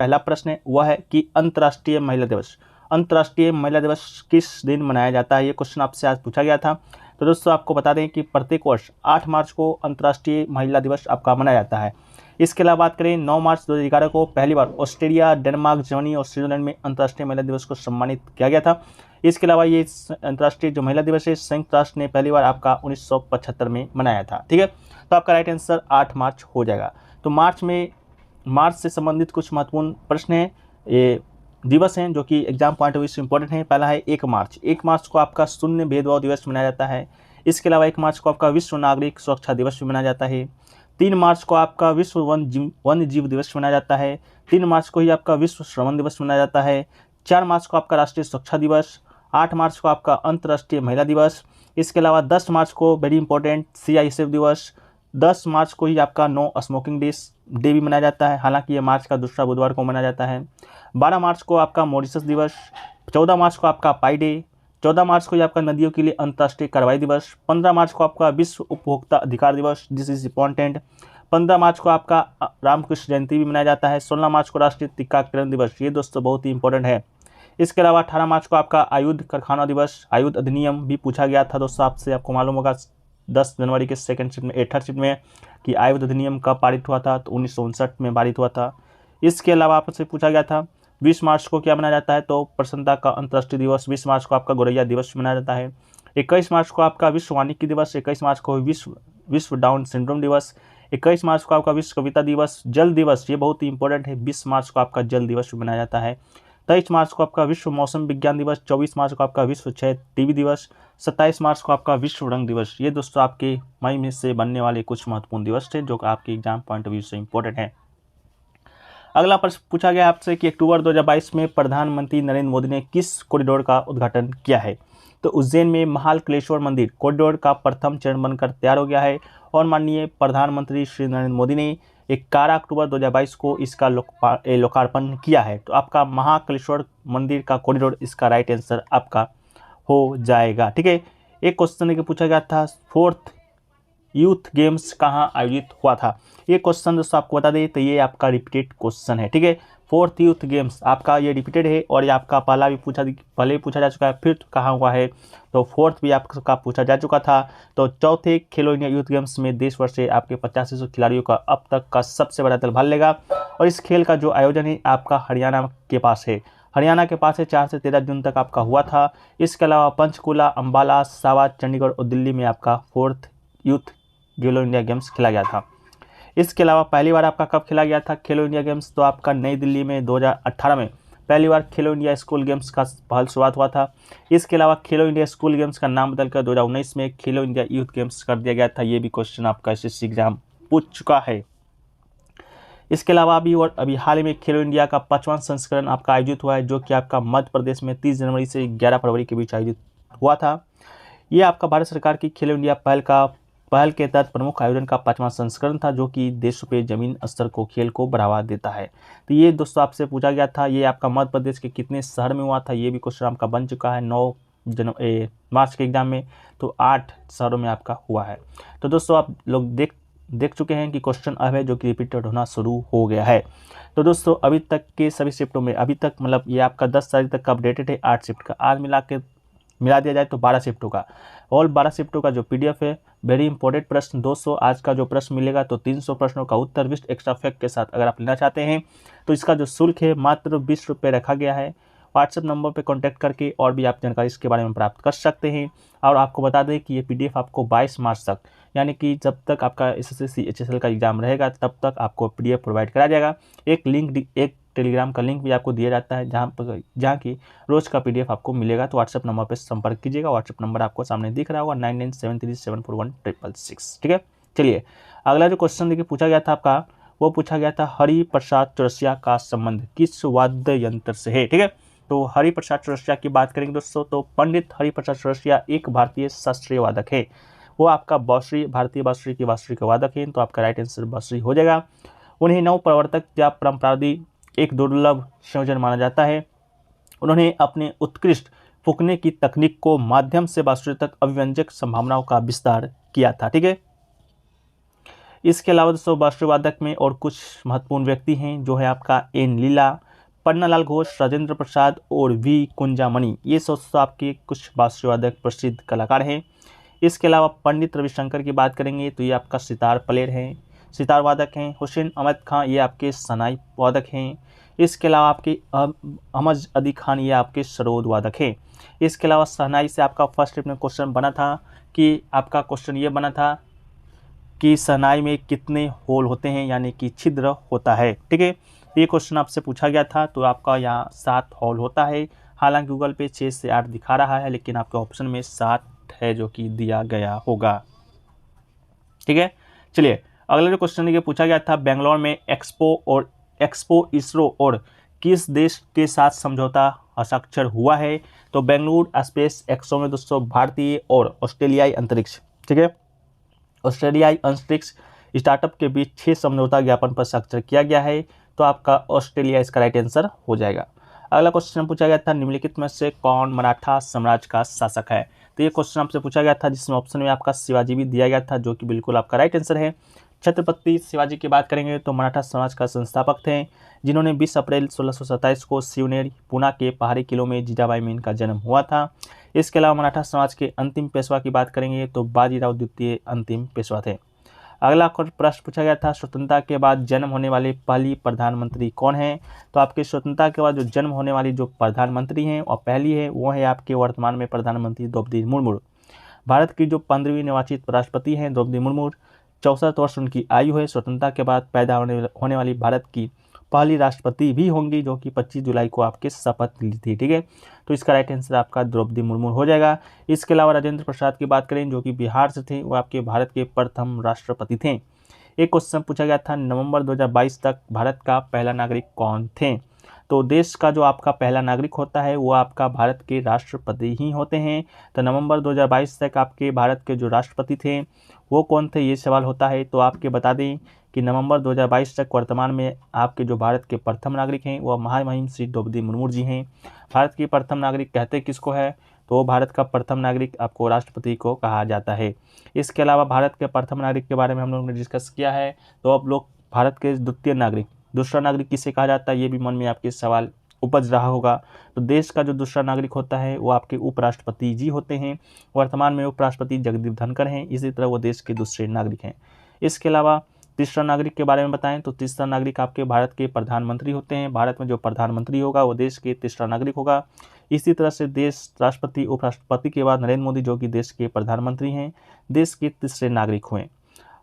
पहला प्रश्न है वह है कि अंतर्राष्ट्रीय महिला दिवस, अंतर्राष्ट्रीय महिला दिवस किस दिन मनाया जाता है। ये क्वेश्चन आपसे आज पूछा गया था। तो दोस्तों आपको बता दें कि प्रत्येक वर्ष 8 मार्च को अंतर्राष्ट्रीय महिला दिवस आपका मनाया जाता है। इसके अलावा बात करें 9 मार्च 2011 को पहली बार ऑस्ट्रेलिया, डेनमार्क, जर्मनी और स्विट्जरलैंड में अंतर्राष्ट्रीय महिला दिवस को सम्मानित किया गया था। इसके अलावा ये अंतर्राष्ट्रीय जो महिला दिवस है संयुक्त राष्ट्र ने पहली बार आपका 1975 में मनाया था। ठीक है, तो आपका राइट आंसर 8 मार्च हो जाएगा। तो मार्च से संबंधित कुछ महत्वपूर्ण प्रश्न हैं, ये दिवस हैं जो कि एग्जाम पॉइंट ऑफ व्यू से इंपॉर्टेंट है। पहला है 1 मार्च। 1 मार्च को आपका शून्य भेदभाव दिवस मनाया जाता है। इसके अलावा 1 मार्च को आपका विश्व नागरिक सुरक्षा दिवस भी मनाया जाता है। 3 मार्च को आपका विश्व वन्य जीव दिवस मनाया जाता है। 3 मार्च को ही आपका विश्व श्रवण दिवस मनाया जाता है। 4 मार्च को आपका राष्ट्रीय सुरक्षा दिवस। 8 मार्च को आपका अंतर्राष्ट्रीय महिला दिवस। इसके अलावा 10 मार्च को वेरी इंपॉर्टेंट CISF दिवस। 10 मार्च को ही आपका नो स्मोकिंग डे भी मनाया जाता है, हालांकि ये मार्च का दूसरा बुधवार को मनाया जाता है। 12 मार्च को आपका मॉरिशस दिवस। 14 मार्च को आपका पाई डे। 14 मार्च को ही आपका नदियों के लिए अंतर्राष्ट्रीय कार्रवाई दिवस। 15 मार्च को आपका विश्व उपभोक्ता अधिकार दिवस, दिस इज इंपॉर्टेंट। 15 मार्च को आपका रामकृष्ण जयंती भी मनाया जाता है। 16 मार्च को राष्ट्रीय टीकाकरण दिवस, ये दोस्तों बहुत ही इंपॉर्टेंट है। इसके अलावा 18 मार्च को आपका आयुध कारखाना दिवस, आयुध अधिनियम भी पूछा गया था दोस्तों आपसे, आपको मालूम होगा 10 जनवरी के सेकंड शिफ्ट में थर्ड शिफ्ट में कि आयुध अधिनियम कब पारित हुआ था, तो 1959 में पारित हुआ था। इसके अलावा आपसे पूछा गया था 20 मार्च को क्या मनाया जाता है, तो प्रसन्नता का अंतर्राष्ट्रीय दिवस। 20 मार्च को आपका गौरैया दिवस मनाया जाता है। 21 मार्च को आपका विश्व वानिकी दिवस। 21 मार्च को विश्व डाउन सिंड्रोम दिवस। 21 मार्च को आपका विश्व कविता दिवस। जल दिवस, ये बहुत ही इंपॉर्टेंट है, 20 मार्च को आपका जल दिवस मनाया जाता है। 23 मार्च को आपका विश्व मौसम विज्ञान दिवस। 24 मार्च को आपका विश्व क्षय टीबी दिवस। 27 मार्च को आपका विश्व रंग दिवस। ये दोस्तों आपके मई में से बनने वाले कुछ महत्वपूर्ण दिवस थे जो आपके एग्जाम पॉइंट ऑफ व्यू से इंपॉर्टेंट है। अगला प्रश्न पूछा गया आपसे कि अक्टूबर 2022 में प्रधानमंत्री नरेंद्र मोदी ने किस कॉरिडोर का उद्घाटन किया है। तो उज्जैन में महाकालेश्वर मंदिर कॉरिडोर का प्रथम चरण बनकर तैयार हो गया है और माननीय प्रधानमंत्री श्री नरेंद्र मोदी ने 11 अक्टूबर 2022 को इसका लोकार्पण किया है। तो आपका महाकालेश्वर मंदिर का कॉरिडोर इसका राइट आंसर आपका हो जाएगा। ठीक है, एक क्वेश्चन के पूछा गया था 4th यूथ गेम्स कहाँ आयोजित हुआ था। ये क्वेश्चन दोस्तों आपको बता दें तो ये आपका रिपीटेड क्वेश्चन है। ठीक है, 4th यूथ गेम्स आपका ये रिपीटेड है और ये आपका पहले भी पूछा जा चुका है, फिर कहाँ हुआ है, तो 4th भी आपका पूछा जा चुका था। तो चौथे खेलो इंडिया यूथ गेम्स में देश भर से आपके 8500 खिलाड़ियों का अब तक का सबसे बड़ा दल भाग लेगा और इस खेल का जो आयोजन है आपका हरियाणा के पास है। हरियाणा के पास है 4 से 13 जून तक आपका हुआ था। इसके अलावा पंचकुला, अंबाला, सावा, चंडीगढ़ और दिल्ली में आपका 4th यूथ खेलो इंडिया गेम्स खेला गया था। इसके अलावा पहली बार आपका कब खेला गया था खेलो इंडिया गेम्स, तो आपका नई दिल्ली में 2018 में पहली बार खेलो इंडिया स्कूल गेम्स का पहल शुरुआत हुआ था। इसके अलावा खेलो इंडिया स्कूल गेम्स का नाम बदलकर 2019 में खेलो इंडिया यूथ गेम्स कर दिया गया था। ये भी क्वेश्चन आपका SSC एग्जाम पूछ चुका है। इसके अलावा अभी हाल ही में खेलो इंडिया का 5वां संस्करण आपका आयोजित हुआ है जो कि आपका मध्य प्रदेश में 30 जनवरी से 11 फरवरी के बीच आयोजित हुआ था। ये आपका भारत सरकार की खेलो इंडिया पहल के तहत प्रमुख आयोजन का 5वां संस्करण था जो कि देशों पे जमीन स्तर को खेल को बढ़ावा देता है। तो ये दोस्तों आपसे पूछा गया था, ये आपका मध्य प्रदेश के कितने शहर में हुआ था, ये भी क्वेश्चन आपका बन चुका है 9 मार्च के एग्जाम में, तो 8 शहरों में आपका हुआ है। तो दोस्तों आप लोग देख चुके हैं कि क्वेश्चन अब है जो कि रिपीटेड होना शुरू हो गया है। तो दोस्तों अभी तक के सभी शिफ्टों में अभी तक मतलब ये आपका 10 तारीख तक का अपडेटेड है 8 शिफ्ट का, आज मिला दिया जाए तो 12 शिफ्टों का। ऑल 12 शिफ्टों का जो PDF है वेरी इंपॉर्टेंट प्रश्न 200 आज का जो प्रश्न मिलेगा, तो 300 प्रश्नों का उत्तर विस्ट एक्स्ट्रा फैक्ट के साथ अगर आप लेना चाहते हैं तो इसका जो शुल्क है मात्र 20 रुपये रखा गया है। व्हाट्सएप नंबर पर कॉन्टैक्ट करके और भी आप जानकारी इसके बारे में प्राप्त कर सकते हैं। और आपको बता दें कि ये PDF आपको 22 मार्च तक, यानी कि जब तक आपका SSC HSL का एग्जाम रहेगा तब तक आपको PDF प्रोवाइड कराया जाएगा। एक टेलीग्राम का लिंक भी आपको दिया जाता है जहाँ की रोज़ का PDF आपको मिलेगा। तो व्हाट्सएप नंबर पर संपर्क कीजिएगा। व्हाट्सएप नंबर आपको सामने दिख रहा होगा 9973741666। ठीक है, चलिए अगला जो क्वेश्चन देखिए पूछा गया था आपका, वो पूछा गया था हरिप्रसाद चौरसिया का संबंध किस वाद्य यंत्र से है। ठीक है, तो हरिप्रसाद चौरसिया की बात करेंगे दोस्तों, तो पंडित हरिप्रसाद चौरसिया एक भारतीय शास्त्रीय वादक है। वो आपका भारतीय बांसुरी के वादक हैं, तो आपका राइट आंसर बांसुरी हो जाएगा। उन्हें नव प्रवर्तक या परंपरावादी एक दुर्लभ संयोजन माना जाता है। उन्होंने अपने उत्कृष्ट फूंकने की तकनीक को माध्यम से बांसुरी तक अभिव्यंजक संभावनाओं का विस्तार किया था। ठीक है, इसके अलावा दोस्तों बांसुरी में और कुछ महत्वपूर्ण व्यक्ति हैं, जो है आपका एन लीला, पन्नालाल घोष, राजेंद्र प्रसाद और वी कुंजामणि। ये दोस्तों आपके कुछ बांसुरी प्रसिद्ध कलाकार हैं। इसके अलावा पंडित रविशंकर की बात करेंगे तो ये आपका सितार प्लेयर हैं, सितार वादक हैं। हुसैन अहमद खां ये आपके सनाई वादक हैं। इसके अलावा आपके अहमद अली खान ये आपके सरोद वादक हैं। इसके अलावा शहनाई से आपका फर्स्ट में क्वेश्चन बना था कि आपका क्वेश्चन ये बना था कि शहनाई में कितने होल होते हैं, यानी कि छिद्र होता है। ठीक है, ये क्वेश्चन आपसे पूछा गया था। तो आपका यहाँ 7 होल होता है। हालांकि गूगल पे 6 से 8 दिखा रहा है, लेकिन आपके ऑप्शन में 7 है जो कि दिया गया होगा। ठीक है, चलिए अगला जो क्वेश्चन ये पूछा गया था, बेंगलोर में एक्सपो इसरो और किस देश के साथ समझौता हस्ताक्षर हुआ है? तो बेंगलुरु स्पेस एक्सपो में दोस्तों भारतीय और ऑस्ट्रेलियाई अंतरिक्ष, ठीक है, ऑस्ट्रेलियाई अंतरिक्ष स्टार्टअप के बीच 6 समझौता ज्ञापन पर हस्ताक्षर किया गया है। तो आपका ऑस्ट्रेलिया इसका राइट आंसर हो जाएगा। अगला क्वेश्चन पूछा गया था, निम्नलिखित में से कौन मराठा साम्राज्य का शासक है? तो ये क्वेश्चन आपसे पूछा गया था, जिसमें ऑप्शन में आपका शिवाजी भी दिया गया था, जो कि बिल्कुल आपका राइट आंसर है। छत्रपति शिवाजी की बात करेंगे तो मराठा समाज का संस्थापक थे, जिन्होंने 20 अप्रैल 1627 को शिवनेरी पुणे के पहाड़ी किलों में जीजाबाई में इनका जन्म हुआ था। इसके अलावा मराठा समाज के अंतिम पेशवा की बात करेंगे तो बाजीराव द्वितीय अंतिम पेशवा थे। अगला प्रश्न पूछा गया था, स्वतंत्रता के बाद जन्म होने वाले पहली प्रधानमंत्री कौन है? तो आपके स्वतंत्रता के बाद जो जन्म होने वाली जो प्रधानमंत्री हैं और पहली है वो है आपके वर्तमान में प्रधानमंत्री द्रौपदी मुर्मू। भारत की जो 15वीं निर्वाचित राष्ट्रपति हैं द्रौपदी मुर्मू, 64 वर्ष उनकी आयु है। स्वतंत्रता के बाद पैदा होने वाली भारत की पहली राष्ट्रपति भी होंगी, जो कि 25 जुलाई को आपके शपथ ली थी। ठीक है, तो इसका राइट आंसर आपका द्रौपदी मुर्मू हो जाएगा। इसके अलावा राजेंद्र प्रसाद की बात करें, जो कि बिहार से थे, वो आपके भारत के प्रथम राष्ट्रपति थे। एक क्वेश्चन पूछा गया था, नवंबर 2022 तक भारत का पहला नागरिक कौन थे? तो देश का जो आपका पहला नागरिक होता है वो आपका भारत के राष्ट्रपति ही होते हैं। तो नवंबर 2022 तक आपके भारत के जो राष्ट्रपति थे वो कौन थे, ये सवाल होता है। तो आपके बता दें कि नवंबर 2022 तक वर्तमान में आपके जो भारत के प्रथम नागरिक हैं वह महामहिम श्री द्रौपदी मुर्मू जी हैं। भारत की प्रथम नागरिक कहते किसको है? तो वो भारत का प्रथम नागरिक आपको राष्ट्रपति को कहा जाता है। इसके अलावा भारत के प्रथम नागरिक के बारे में हम लोगों ने डिस्कस किया है। तो अब लोग भारत के द्वितीय नागरिक, दूसरा नागरिक किसे कहा जाता है, ये भी मन में आपके सवाल उपज रहा होगा। तो देश का जो दूसरा नागरिक होता है वो आपके उपराष्ट्रपति जी होते हैं। वर्तमान में उपराष्ट्रपति जगदीप धनखड़ हैं, इसी तरह वो देश के दूसरे नागरिक हैं। इसके अलावा तीसरा नागरिक के बारे में बताएं तो तीसरा नागरिक आपके भारत के प्रधानमंत्री होते हैं। भारत में जो प्रधानमंत्री होगा वो देश के तीसरा नागरिक होगा। इसी तरह से देश राष्ट्रपति उपराष्ट्रपति के बाद नरेंद्र मोदी, जो कि देश के प्रधानमंत्री हैं, देश के तीसरे नागरिक हुए।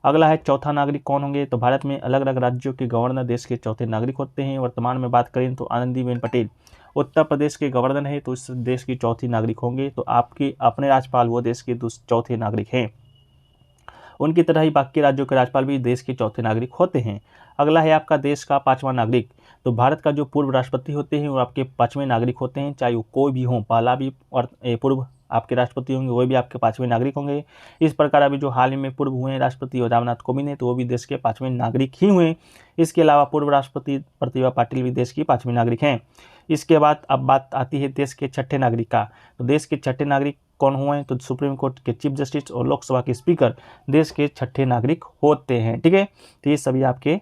अगला है चौथा नागरिक कौन होंगे? तो भारत में अलग अलग राज्यों के गवर्नर देश के चौथे नागरिक होते हैं। वर्तमान में बात करें तो आनंदीबेन पटेल उत्तर प्रदेश के गवर्नर है, तो इस देश की चौथी नागरिक होंगे। तो आपके अपने राज्यपाल वो देश के चौथे नागरिक हैं। उनकी तरह ही बाकी राज्यों के राज्यपाल भी देश के चौथे नागरिक होते हैं। अगला है आपका देश का पांचवा नागरिक। तो भारत का जो पूर्व राष्ट्रपति होते हैं वो आपके पांचवें नागरिक होते हैं, चाहे वो कोई भी हो, पहला भी और पूर्व आपके राष्ट्रपति होंगे वो भी आपके पांचवें नागरिक होंगे। इस प्रकार अभी जो हाल ही में पूर्व हुए हैं राष्ट्रपति और रामनाथ कोविंद है, तो वो भी देश के पांचवें नागरिक ही हुए। इसके अलावा पूर्व राष्ट्रपति प्रतिभा पाटिल भी देश की पांचवें नागरिक हैं। इसके बाद अब बात आती है देश के छठे नागरिक का। तो देश के छठे नागरिक कौन हुए? तो सुप्रीम कोर्ट के चीफ जस्टिस और लोकसभा के स्पीकर देश के छठे नागरिक होते हैं। ठीक है, तो ये सभी आपके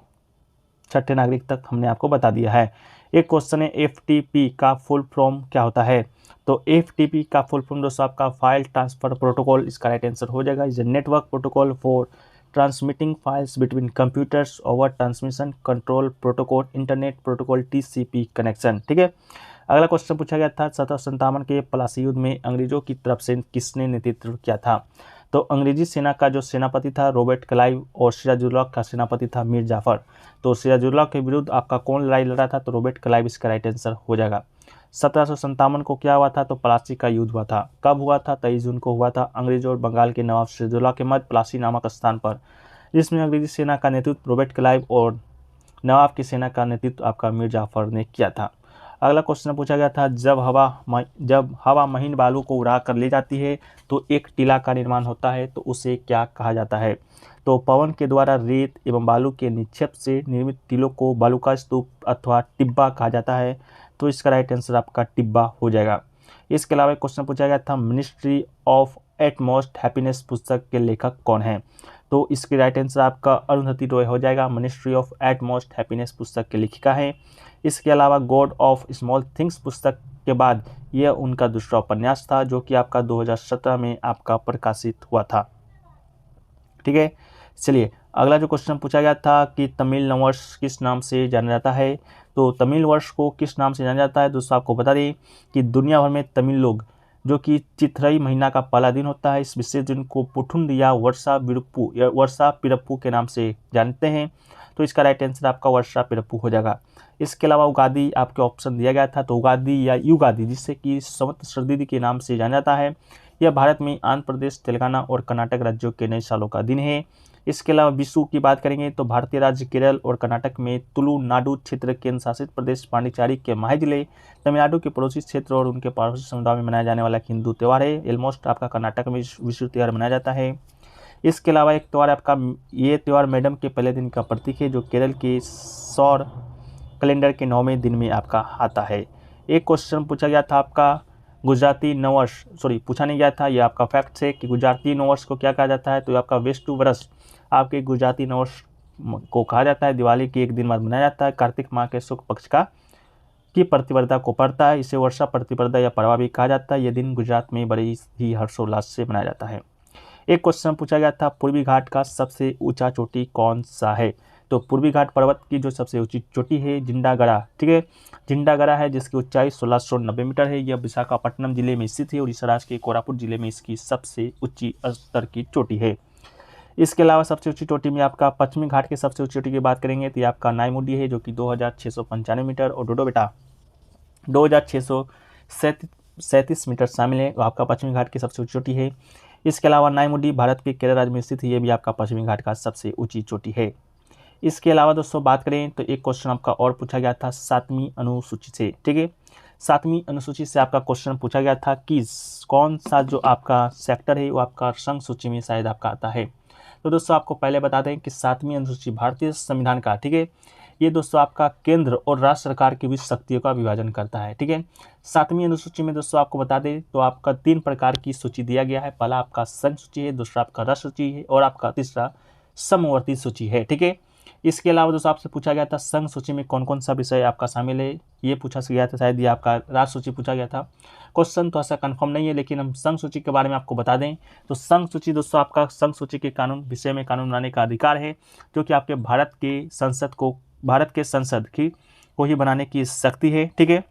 छठे नागरिक तक हमने आपको बता दिया है। एक क्वेश्चन है, FTP का फुल फॉर्म क्या होता है? तो FTP का फुल फॉर्म दोस्तों आपका फाइल ट्रांसफर प्रोटोकॉल, इसका राइट आंसर हो जाएगा। Is a network protocol for transmitting files between computers over transmission control protocol internet protocol TCP connection. ठीक है, अगला क्वेश्चन पूछा गया था 1757 के प्लासी युद्ध में अंग्रेजों की तरफ से किसने नेतृत्व किया था? तो अंग्रेजी सेना का जो सेनापति था रॉबर्ट क्लाइव और सिराजुद्दौला का सेनापति था मीर जाफर। तो सिराजुद्दौला के विरुद्ध आपका कौन लड़ाई लड़ा था? तो रॉबर्ट क्लाइव इसका राइट आंसर हो जाएगा। 1757 को क्या हुआ था? तो प्लासी का युद्ध हुआ था। कब हुआ था? 23 जून को हुआ था। अंग्रेजों और बंगाल के नवाब सिराजुद्दौला के मध्य प्लासी नामक स्थान पर, जिसमें अंग्रेजी सेना का नेतृत्व रॉबर्ट क्लाइव और नवाब की सेना का नेतृत्व आपका मीर जाफर ने किया था। अगला क्वेश्चन पूछा गया था, जब हवा महीन बालू को उड़ा कर ले जाती है तो एक टीला का निर्माण होता है, तो उसे क्या कहा जाता है? तो पवन के द्वारा रेत एवं बालू के निक्षेप से निर्मित टीलों को बालू का स्तूप अथवा टिब्बा कहा जाता है। तो इसका राइट आंसर आपका टिब्बा हो जाएगा। इसके अलावा एक क्वेश्चन पूछा गया था, मिनिस्ट्री ऑफ एटमोस्ट हैप्पीनेस पुस्तक के लेखक कौन है? तो इसकी राइट आंसर आपका अरुंधति रॉय हो जाएगा। मिनिस्ट्री ऑफ एटमोस्ट हैप्पीनेस पुस्तक की लेखिका है। इसके अलावा गॉड ऑफ स्मॉल थिंग्स पुस्तक के बाद यह उनका दूसरा उपन्यास था, जो कि आपका 2017 में आपका प्रकाशित हुआ था। ठीक है, चलिए अगला जो क्वेश्चन पूछा गया था कि तमिल नववर्ष किस नाम से जाना जाता है। तो तमिल वर्ष को किस नाम से जाना जाता है दोस्तों, आपको बता दें कि दुनिया भर में तमिल लोग, जो कि चिथरई महीना का पहला दिन होता है, इस विशेष दिन को पुठुंड या वर्षा विरुप्पू या वर्षा पिरप्पू के नाम से जानते हैं। तो इसका राइट आंसर आपका वर्षा पिरप्पू हो जाएगा। इसके अलावा उगादी आपके ऑप्शन दिया गया था, तो उगादी या युगादी, जिससे कि संवत्सर के नाम से जाना जाता है, यह भारत में आंध्र प्रदेश, तेलंगाना और कर्नाटक राज्यों के नए सालों का दिन है। इसके अलावा विशु की बात करेंगे तो भारतीय राज्य केरल और कर्नाटक में तुलुनाडु क्षेत्र, केंद्र शासित प्रदेश पांडिचेरी के माहे जिले, तमिलनाडु के पड़ोसी क्षेत्र और उनके पड़ोसी समुदाय में मनाया जाने वाला एक हिंदू त्यौहार है। ऑलमोस्ट आपका कर्नाटक में विशु त्यौहार मनाया जाता है। इसके अलावा एक त्यौहार आपका, ये त्यौहार मैडम के पहले दिन का प्रतीक है, जो केरल के सौर कैलेंडर के 9वें दिन में आपका आता है। एक क्वेश्चन पूछा गया था आपका गुजराती नववर्ष, पूछा नहीं गया था, ये आपका फैक्ट है कि गुजराती नववर्ष को क्या कहा जाता है। तो आपका वेस्टु वर्ष आपके गुजराती नववर्ष को कहा जाता है। दिवाली के एक दिन बाद मनाया जाता है। कार्तिक माह के शुक्ल पक्ष का की प्रतिपदा को पड़ता है। इसे वर्षा प्रतिपदा या पड़वा भी कहा जाता है। यह दिन गुजरात में बड़े ही हर्षोल्लास से मनाया जाता है। एक क्वेश्चन पूछा गया था पूर्वी घाट का सबसे ऊंचा चोटी कौन सा है। तो पूर्वी घाट पर्वत की जो सबसे ऊंची चोटी है जिंडागड़ा, ठीक है, जिंडागड़ा है, जिसकी ऊंचाई 1690 मीटर है। यह विशाखापट्टनम जिले में स्थित है। उड़ीसा राज्य के कोरापुट जिले में इसकी सबसे ऊंची स्तर की चोटी है। इसके अलावा सबसे ऊंची चोटी में आपका पश्चिमी घाट की सबसे ऊंची चोटी की बात करेंगे तो ये आपका नाईमुडी है, जो कि 2695 मीटर, और डोडो बेटा 2637 मीटर शामिल है। आपका पश्चिमी घाट की सबसे ऊंची चोटी है। इसके अलावा नाईमुडी भारत के केरल राज्य में स्थित है। ये भी आपका पश्चिमी घाट का सबसे ऊंची चोटी है। इसके अलावा दोस्तों बात करें तो एक क्वेश्चन आपका और पूछा गया था 7वीं अनुसूची से, ठीक है, 7वीं अनुसूची से आपका क्वेश्चन पूछा गया था कि कौन सा जो आपका सेक्टर है वो आपका संघ सूची में शायद आपका आता है। तो दोस्तों आपको पहले बता दें कि 7वीं अनुसूची भारतीय संविधान का, ठीक है, ये दोस्तों आपका केंद्र और राज्य सरकार के बीच शक्तियों का विभाजन करता है। ठीक है, 7वीं अनुसूची में दोस्तों आपको बता दें तो आपका 3 प्रकार की सूची दिया गया है। पहला आपका संघ सूची है, दूसरा आपका राष्ट्र सूची है, और आपका तीसरा समवर्ती सूची है। ठीक है, इसके अलावा दोस्तों आपसे पूछा गया था संघ सूची में कौन कौन सा विषय आपका शामिल है। ये पूछा गया था, शायद ये आपका राष्ट्र सूची पूछा गया था। क्वेश्चन तो ऐसा कंफर्म नहीं है, लेकिन हम संघ सूची के बारे में आपको बता दें तो संघ सूची दोस्तों आपका संघ सूची के कानून विषय में कानून बनाने का अधिकार है, जो कि आपके भारत के संसद को ही बनाने की शक्ति है। ठीक है,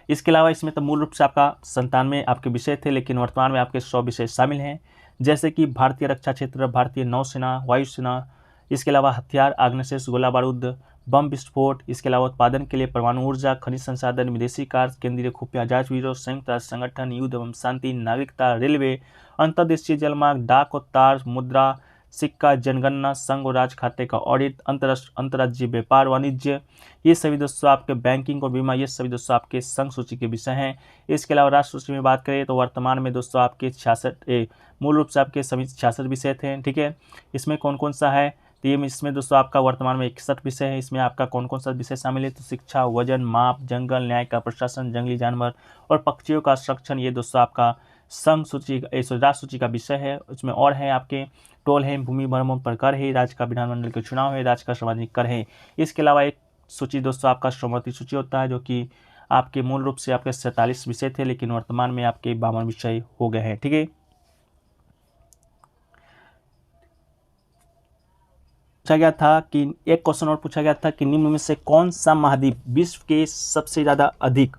इसके अलावा इसमें तो मूल रूप से आपका 97 आपके विषय थे, लेकिन वर्तमान में आपके 100 विषय शामिल हैं, जैसे कि भारतीय रक्षा क्षेत्र, भारतीय नौसेना, वायुसेना, इसके अलावा हथियार, आग्नेयास्त्र, गोला बारूद, बम विस्फोट, इसके अलावा उत्पादन के लिए परमाणु ऊर्जा, खनिज संसाधन, विदेशी कार्य, केंद्रीय खुफिया जांच ब्यूरो, संयुक्त राष्ट्र संगठन, युद्ध एवं शांति, नागरिकता, रेलवे, अंतर्देशीय जलमार्ग, डाक और तार, मुद्रा, सिक्का, जनगणना, संघ और राज्य खाते का ऑडिट, अंतर्राज्यीय व्यापार, वाणिज्य, ये सभी दोस्तों आपके बैंकिंग और बीमा, ये सभी दोस्तों आपके संघ सूची के विषय हैं। इसके अलावा राष्ट्र सूची में बात करें तो वर्तमान में दोस्तों आपके 66 मूल रूप से आपके सभी 66 विषय थे। ठीक है, इसमें कौन कौन सा है तो ये इसमें दोस्तों आपका वर्तमान में 61 विषय है। इसमें आपका कौन कौन सा विषय शामिल है तो शिक्षा, वजन, माप, जंगल, न्याय का प्रशासन, जंगली जानवर और पक्षियों का संरक्षण, ये दोस्तों आपका संघ सूची राष्ट्र सूची का विषय है। उसमें और है आपके टोल है, भूमि भ्रमण पर कर है, राज्य का विधानमंडल के चुनाव है, राज्य का सार्वजनिक कर है। इसके अलावा एक सूची दोस्तों आपका समवर्ती सूची होता है, जो कि आपके मूल रूप से आपके 47 विषय थे, लेकिन वर्तमान में आपके 52 विषय हो गए हैं। ठीक है, पूछा गया था कि एक क्वेश्चन और पूछा गया था कि निम्न में से कौन सा महाद्वीप विश्व के सबसे ज़्यादा अधिक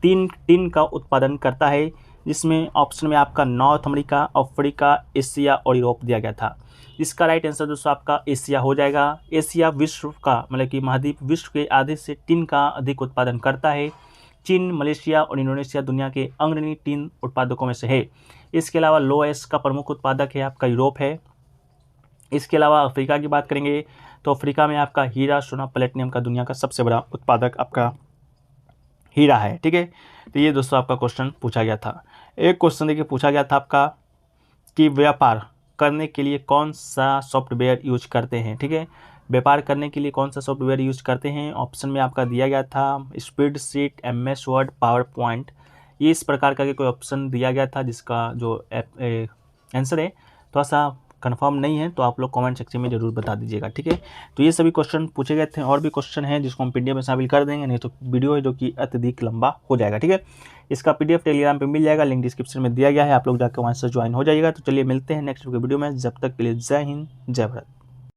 टिन का उत्पादन करता है, जिसमें ऑप्शन में आपका नॉर्थ अमेरिका, अफ्रीका, एशिया और यूरोप दिया गया था। इसका राइट आंसर दोस्तों आपका एशिया हो जाएगा। एशिया विश्व का मतलब कि महाद्वीप विश्व के आधे से टिन का अधिक उत्पादन करता है। चीन, मलेशिया और इंडोनेशिया दुनिया के अग्रणी टिन उत्पादकों में से है। इसके अलावा लोएस का प्रमुख उत्पादक है आपका यूरोप है। इसके अलावा अफ्रीका की बात करेंगे तो अफ्रीका में आपका हीरा, सोना, प्लेटिनियम का दुनिया का सबसे बड़ा उत्पादक आपका हीरा है। ठीक है, तो ये दोस्तों आपका क्वेश्चन पूछा गया था। एक क्वेश्चन देखिए पूछा गया था आपका कि व्यापार करने के लिए कौन सा सॉफ्टवेयर यूज करते हैं। ठीक है, व्यापार करने के लिए कौन सा सॉफ्टवेयर यूज करते हैं। ऑप्शन में आपका दिया गया था spreadsheet, MS word, power point, ये इस प्रकार का कोई ऑप्शन दिया गया था, जिसका जो आंसर है थोड़ा सा कंफर्म नहीं है तो आप लोग कमेंट सेक्शन में जरूर बता दीजिएगा, ठीक है। तो ये सभी क्वेश्चन पूछे गए थे, और भी क्वेश्चन हैं जिसको हम पीडीएफ में शामिल कर देंगे, नहीं तो वीडियो है जो कि अत्यधिक लंबा हो जाएगा, ठीक है। इसका पीडीएफ टेलीग्राम पे मिल जाएगा, लिंक डिस्क्रिप्शन में दिया गया है, आप लोग जाकर वहाँ से ज्वाइन हो जाइएगा। तो चलिए मिलते हैं नेक्स्ट वीडियो में, जब तक के लिए जय हिंद जय भारत।